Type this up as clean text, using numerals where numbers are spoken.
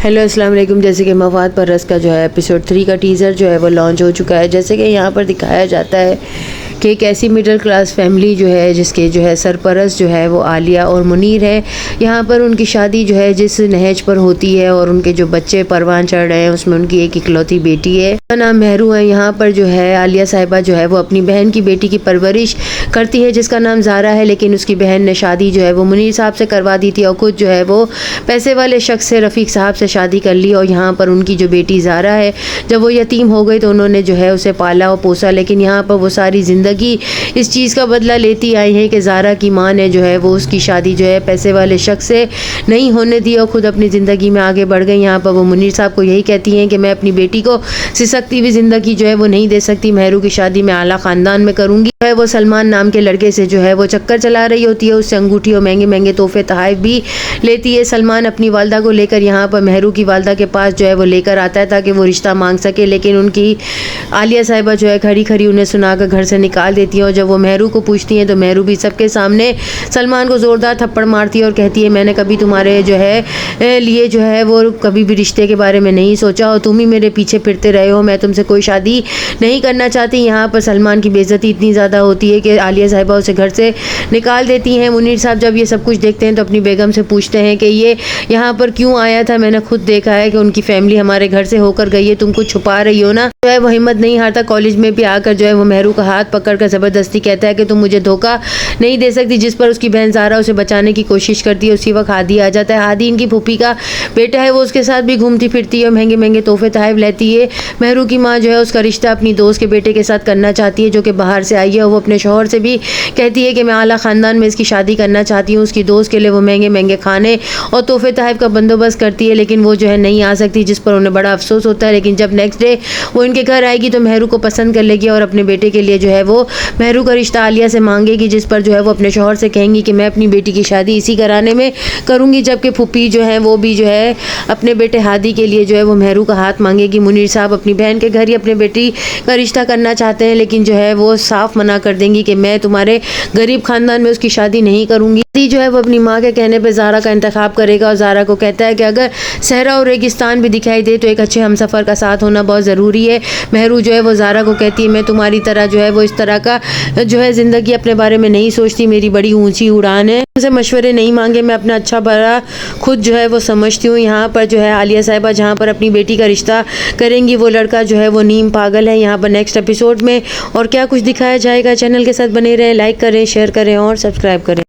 Hello अस्सलाम वालेकुम। जैसे कि मवाद परस का जो है एपिसोड 3 का टीज़र जो है वो लॉन्च हो चुका है। जैसे कि यहाँ पर दिखाया जाता है कि एक ऐसी मिडिल क्लास फैमिली जो है जिसके जो है सरपरस्त जो है वो आलिया और मुनीर है। यहाँ पर उनकी शादी जो है जिस नहज पर होती है और उनके जो बच्चे परवान चढ़ रहे हैं उसमें उनकी एक इकलौती बेटी है, उसका नाम मेहरू है। यहाँ पर जो है आलिया साहिबा जो है वो अपनी बहन की बेटी की परवरिश करती है जिसका नाम ज़ारा है, लेकिन उसकी बहन ने शादी जो है वो मुनीर साहब से करवा दी थी और खुद जो है वो पैसे वाले शख्स से रफ़ीक साहब से शादी कर ली। और यहाँ पर उनकी जो बेटी ज़ारा है जब वो यतीम हो गई तो उन्होंने जो है उसे पाला और पोसा, लेकिन यहाँ पर वो सारी ज़िंदगी इस चीज़ का बदला लेती आई है कि ज़ारा की माँ ने जो है वो उसकी शादी जो है पैसे वाले शख्स से नहीं होने दी और ख़ुद अपनी ज़िंदगी में आगे बढ़ गई। यहाँ पर वो मुनीर साहब को यही कहती हैं कि मैं अपनी बेटी को सिसकती हुई ज़िंदगी जो है वो नहीं दे सकती, मेहरू की शादी मैं आला ख़ानदान में करूँगी। है वो सलमान नाम के लड़के से जो है वो चक्कर चला रही होती है, उससे अंगूठी और महंगे महंगे तोहफे तोहफ़ भी लेती है। सलमान अपनी वालदा को लेकर यहाँ पर मेहरू की वालदा के पास जो है वो लेकर आता है ताकि वो रिश्ता मांग सके, लेकिन उनकी आलिया साहिबा जो है खड़ी खड़ी उन्हें सुनाकर घर से निकाल देती है। और जब वो मेहरू को पूछती हैं तो मेहरू भी सबके सामने सलमान को ज़ोरदार थप्पड़ मारती है और कहती है मैंने कभी तुम्हारे जो है लिए जो है वो कभी भी रिश्ते के बारे में नहीं सोचा और तुम ही मेरे पीछे फिरते रहे हो, मैं तुमसे कोई शादी नहीं करना चाहती। यहाँ पर सलमान की बेइज्जती इतनी ज़्यादा होती है कि आलिया साहिबा उसे घर से निकाल देती हैं। मुनीर साहब जब ये सब कुछ देखते हैं तो अपनी बेगम से पूछते हैं कि ये यहाँ पर क्यों आया था, मैंने खुद देखा है कि उनकी फैमिली हमारे घर से होकर गई है, तुम कुछ छुपा रही हो ना। जो है वो हिम्मत नहीं हारता, कॉलेज में भी आकर जो है वो मेहरू का हाथ पकड़कर ज़बरदस्ती कहता है कि तुम मुझे धोखा नहीं दे सकती, जिस पर उसकी बहन ज़ारा उसे बचाने की कोशिश करती है। उसी वक्त हादी आ जाता है। हादी इनकी फूफी का बेटा है, वो उसके साथ भी घूमती फिरती है और महंगे महंगे तोहफे तोहफ़ लेती है। मेहरू की माँ जो है उसका रिश्ता अपनी दोस्त के बेटे के साथ करना चाहती है जो कि बाहर से आई है। वो अपने शौहर से भी कहती है कि मैं आला ख़ानदान में इसकी शादी करना चाहती हूँ। उसकी दोस्त के लिए वो महंगे महंगे खाने और तोहफे तोहफ़ का बंदोबस्त करती है, लेकिन वो जो है नहीं आ सकती, जिस पर उन्हें बड़ा अफसोस होता है। लेकिन जब नेक्स्ट डे वो इनके घर आएगी तो मेहरू को पसंद कर लेगी और अपने बेटे के लिए जो है वो मेहरू का रिश्ता आलिया से मांगेगी, जिस पर जो है वो अपने शौहर से कहेंगी कि मैं अपनी बेटी की शादी इसी घराने में करूँगी। जबकि फूफी जो है वो भी जो है अपने बेटे हादी के लिए जो है वो मेहरू का हाथ मांगेगी। मुनीर साहब अपनी बहन के घर ही अपने बेटी का रिश्ता करना चाहते हैं, लेकिन जो है वो साफ मना कर देंगी कि मैं तुम्हारे गरीब खानदान में उसकी शादी नहीं करूँगी। जो है वो अपनी माँ के कहने पे ज़ारा का इंतखाब करेगा और ज़ारा को कहता है कि अगर सहरा और रेगिस्तान भी दिखाई दे तो एक अच्छे हमसफ़र का साथ होना बहुत ज़रूरी है। मेहरू जो है वो ज़ारा को कहती है मैं तुम्हारी तरह जो है वो इस तरह का जो है ज़िंदगी अपने बारे में नहीं सोचती, मेरी बड़ी ऊंची उड़ान है, उनसे मशवरे नहीं मांगे, मैं अपना अच्छा बुरा खुद जो है वो समझती हूँ। यहाँ पर जो है आलिया साहिबा जहाँ पर अपनी बेटी का रिश्ता करेंगी वो लड़का जो है वो नीम पागल है। यहाँ पर नेक्स्ट एपिसोड में और क्या कुछ दिखाया जाएगा, चैनल के साथ बने रहें, लाइक करें, शेयर करें और सब्सक्राइब करें।